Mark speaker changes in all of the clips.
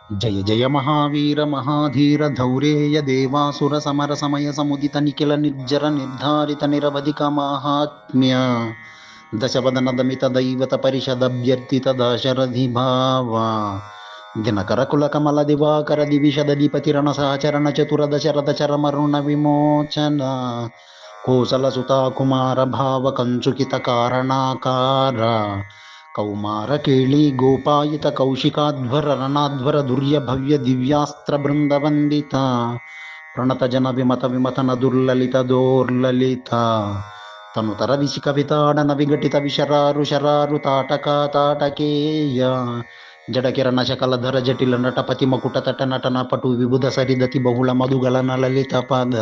Speaker 1: జయ జయ మహావీర మహాధీర ధౌరేయ దేవాసుర సమర సమయ సముదిత నిఖిల నిర్జర నిర్ధారిత నిరవధిక మాహాత్మ్య దశవదన దమిత దైవత పరిషదభ్యర్థిత దాశరథి భావ దినకర కుల కమల దివాకర దివిషద దిపతిరణ సహచరణ చతుర దశరథ చరమరుణ విమోచన కోసల సుతా కుమార భావ కంచుకిత కారణాకార కౌమార కేళి గోపాయిత కౌశికాధ్వర రణాధ్వర దుర్య భవ్య దివ్యాస్త్ర బృంద వందిత ప్రణత జన విమత విమతన దుర్లలిత దోర్లలిత తనుతర విశి కవితాడన విఘటిత విశరారు శరారు తాటక తాటకేయ జడకిరణ శకలధర జటిల నటపతి మకుట తట నటన పటు విబుధ సరిదతి బహుళ మధుగలన లలిత పద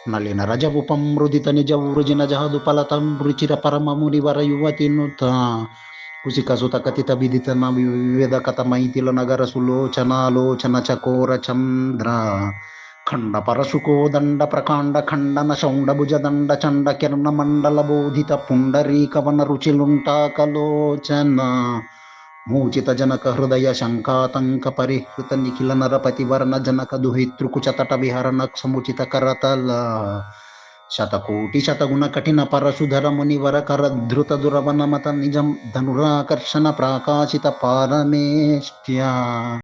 Speaker 1: నలిన రజవుపం మృదిత నిజ వృజిన జహదు ఫలతం రుచిర పరమ మునివర యువతి నుత కుశిక సుత కథిత విదిత వివిధ కథ మైథిల నగర సులోచనాలోచన చకోర చంద్ర ఖండ పరశుకో దండ ప్రకాండ ఖండన శౌండ భుజ దండ చండ కిరణ మండల బోధిత పుండరీకవన రుచిలుంటాకలోచన మూచిత జనక హృదయ శంకాతంక పరిహృత నిఖిల నరపతి వర్ణ జనక దుహితృకుచతట విహరణ సముచిత కరతల శతకోటి శతగుణ కఠిన పరశుధర మునివర కరధృత దురవనమత నిజం ధనురాకర్షణ ప్రాకాశిత పారమేష్ట్య